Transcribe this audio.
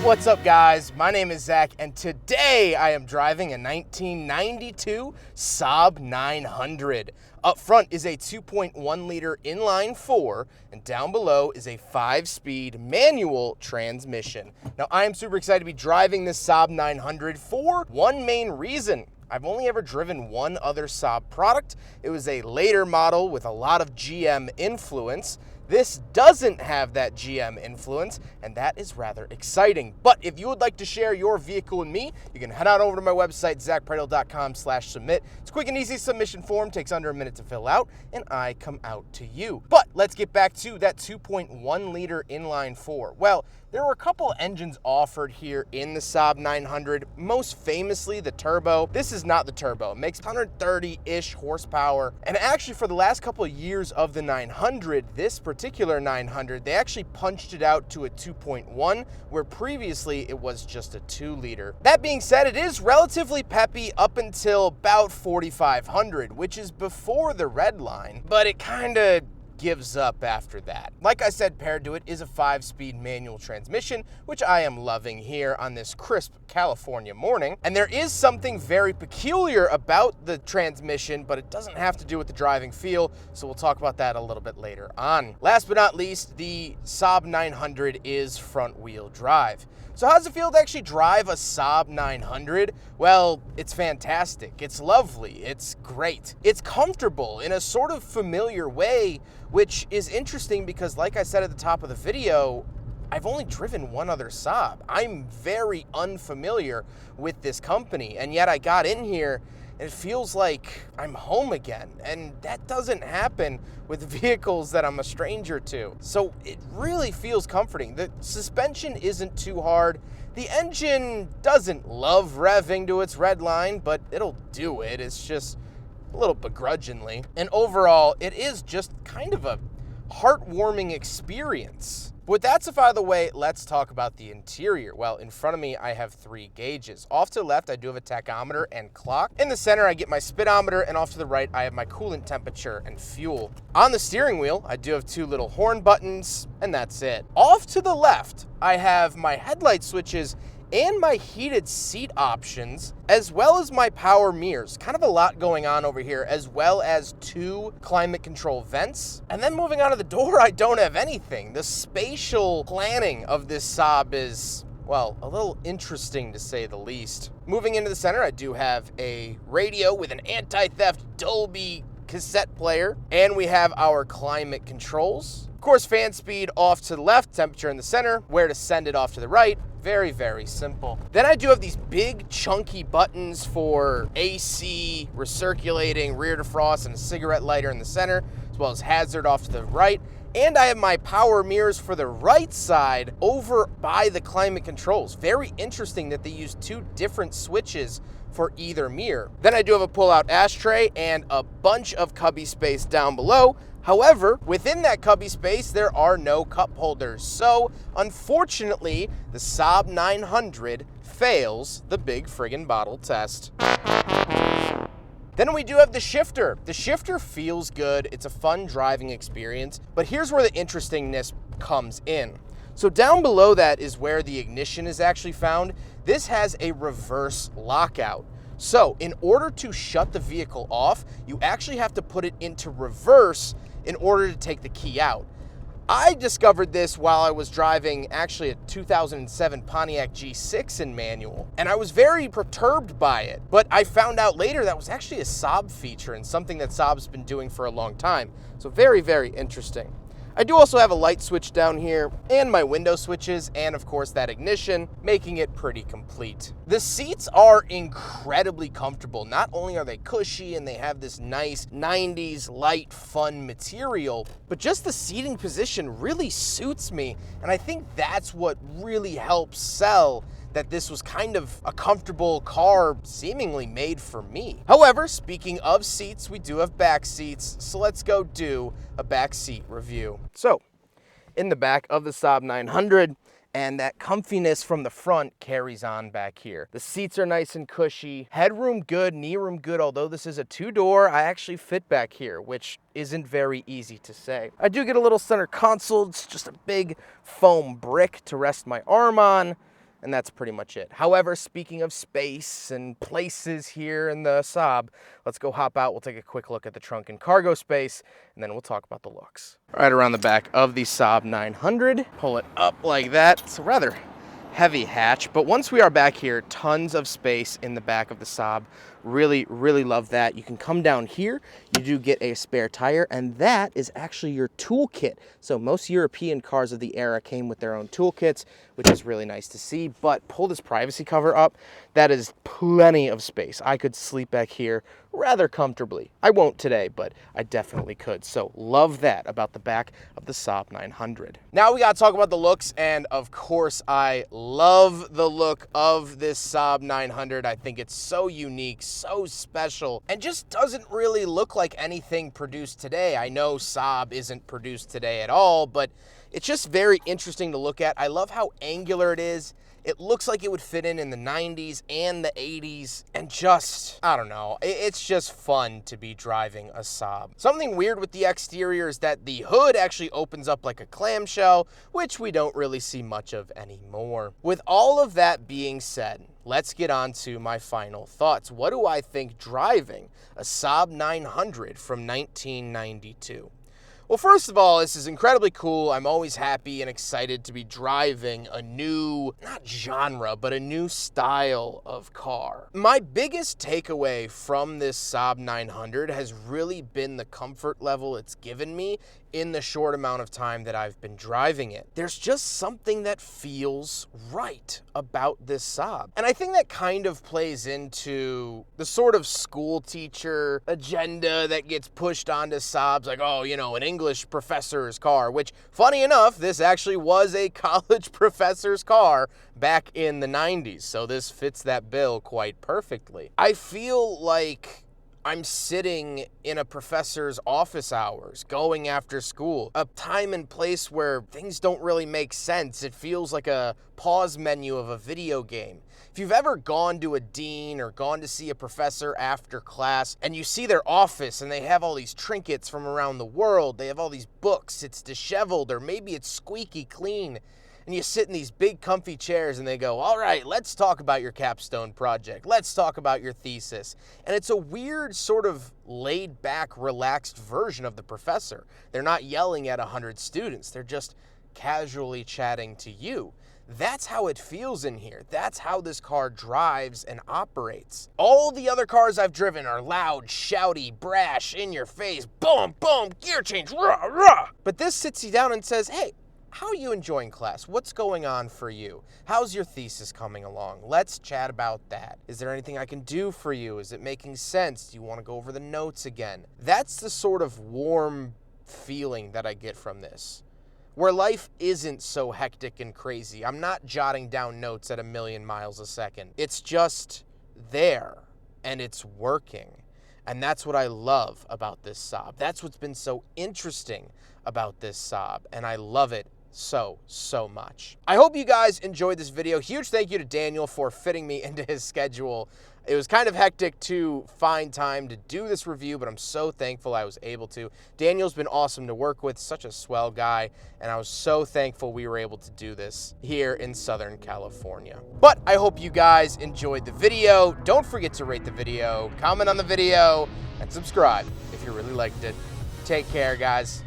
What's up, guys? My name is Zach, and today I am driving a 1992 Saab 900. Up front is a 2.1 liter inline 4, and down below is a 5-speed manual transmission. Now, I am super excited to be driving this Saab 900 for one main reason. I've only ever driven one other Saab product. It was a later model with a lot of GM influence. This doesn't have that GM influence, and that is rather exciting. But if you would like to share your vehicle with me, you can head on over to my website, zackpreidel.com/submit. It's a quick and easy submission form, takes under a minute to fill out, and I come out to you. But let's get back to that 2.1 liter inline 4. Well, there were a couple engines offered here in the Saab 900, most famously the turbo. This is not the turbo. It makes 130-ish horsepower. And actually, for the last couple of years of the 900, this particular 900, they actually punched it out to a 2.1, where previously it was just a 2 liter. That being said, it is relatively peppy up until about 4,500, which is before the red line, but it kind of gives up after that. Like I said, paired to it is a 5-speed manual transmission, which I am loving here on this crisp California morning. And there is something very peculiar about the transmission, but it doesn't have to do with the driving feel, so we'll talk about that a little bit later on. Last but not least, the Saab 900 is front-wheel drive. So how does it feel to actually drive a Saab 900? Well, it's fantastic. It's lovely. It's great. It's comfortable in a sort of familiar way, which is interesting because, like I said at the top of the video, I've only driven one other Saab. I'm very unfamiliar with this company, and yet I got in here and it feels like I'm home again, and that doesn't happen with vehicles that I'm a stranger to. So it really feels comforting. The suspension isn't too hard. The engine doesn't love revving to its red line, but it'll do it. It's just a little begrudgingly. And overall, it is just kind of a heartwarming experience. With that stuff out of the way, let's talk about the interior. Well, in front of me, I have 3 gauges. Off to the left, I do have a tachometer and clock. In the center, I get my speedometer, and off to the right, I have my coolant temperature and fuel. On the steering wheel, I do have 2 little horn buttons, and that's it. Off to the left, I have my headlight switches and my heated seat options, as well as my power mirrors. Kind of a lot going on over here, as well as 2 climate control vents. And then moving on to the door, I don't have anything. The spatial planning of this Saab is, well, a little interesting to say the least. Moving into the center, I do have a radio with an anti-theft Dolby cassette player, and we have our climate controls. Of course, fan speed off to the left, temperature in the center, where to send it off to the right. Very, very simple. Then I do have these big chunky buttons for AC, recirculating, rear defrost, and a cigarette lighter in the center, as well as hazard off to the right. And I have my power mirrors for the right side over by the climate controls. Very interesting that they use 2 different switches for either mirror. Then I do have a pull-out ashtray and a bunch of cubby space down below. However, within that cubby space, there are no cup holders. So, unfortunately, the Saab 900 fails the big friggin' bottle test. Then we do have the shifter. The shifter feels good. It's a fun driving experience. But here's where the interestingness comes in. So down below that is where the ignition is actually found. This has a reverse lockout. So in order to shut the vehicle off, you actually have to put it into reverse in order to take the key out. I discovered this while I was driving actually a 2007 Pontiac G6 in manual, and I was very perturbed by it. But I found out later that was actually a Saab feature and something that Saab's been doing for a long time. So very, very interesting. I do also have a light switch down here and my window switches and of course that ignition, making it pretty complete. The seats are incredibly comfortable. Not only are they cushy and they have this nice 90s light fun material, but just the seating position really suits me. And I think that's what really helps sell that this was kind of a comfortable car seemingly made for me. However, speaking of seats, we do have back seats, so let's go do a back seat review. So, in the back of the Saab 900, and that comfiness from the front carries on back here. The seats are nice and cushy, headroom good, knee room good, although this is a 2-door, I actually fit back here, which isn't very easy to say. I do get a little center console, it's just a big foam brick to rest my arm on. and that's pretty much it. However, speaking of space and places here in the Saab, let's go hop out. We'll take a quick look at the trunk and cargo space, and then we'll talk about the looks. Right around the back of the Saab 900, pull it up like that. It's a rather heavy hatch, but once we are back here, tons of space in the back of the Saab. Really, really love that. You can come down here, you do get a spare tire, and that is actually your toolkit. So most European cars of the era came with their own toolkits, which is really nice to see. But pull this privacy cover up, that is plenty of space. I could sleep back here rather comfortably. I won't today, but I definitely could. So love that about the back of the Saab 900. Now we gotta talk about the looks, and of course I love the look of this Saab 900. I think it's so unique, so special, and just doesn't really look like anything produced today. I know Saab isn't produced today at all, but it's just very interesting to look at. I love how angular it is. It looks like it would fit in the 90s and the 80s, and just, I don't know, it's just fun to be driving a Saab. Something weird with the exterior is that the hood actually opens up like a clamshell, which we don't really see much of anymore. With all of that being said, let's get on to my final thoughts. What do I think driving a Saab 900 from 1992? Well, first of all, this is incredibly cool. I'm always happy and excited to be driving a new, not genre, but a new style of car. My biggest takeaway from this Saab 900 has really been the comfort level it's given me in the short amount of time that I've been driving it. There's just something that feels right about this Saab. And I think that kind of plays into the sort of school teacher agenda that gets pushed onto Saabs, like, oh, you know, an English professor's car, which, funny enough, this actually was a college professor's car back in the 90s, so this fits that bill quite perfectly. I feel like I'm sitting in a professor's office hours, going after school, a time and place where things don't really make sense. It feels like a pause menu of a video game. If you've ever gone to a dean or gone to see a professor after class and you see their office and they have all these trinkets from around the world, they have all these books, it's disheveled, or maybe it's squeaky clean, and you sit in these big comfy chairs and they go, all right, let's talk about your capstone project. Let's talk about your thesis. And it's a weird sort of laid back, relaxed version of the professor. They're not yelling at 100 students. They're just casually chatting to you. That's how it feels in here. That's how this car drives and operates. All the other cars I've driven are loud, shouty, brash, in your face, boom, boom, gear change, rah, rah. But this sits you down and says, hey, how are you enjoying class? What's going on for you? How's your thesis coming along? Let's chat about that. Is there anything I can do for you? Is it making sense? Do you want to go over the notes again? That's the sort of warm feeling that I get from this, where life isn't so hectic and crazy. I'm not jotting down notes at 1,000,000 miles a second. It's just there, and it's working. And that's what I love about this Saab. That's what's been so interesting about this Saab, and I love it so much. I hope you guys enjoyed this video. Huge thank you to Daniel for fitting me into his schedule. It was kind of hectic to find time to do this review, but I'm so thankful I was able to. Daniel's been awesome to work with, such a swell guy, and I was so thankful we were able to do this here in Southern California. But I hope you guys enjoyed the video. Don't forget to rate the video, comment on the video, and subscribe if you really liked it. Take care, guys.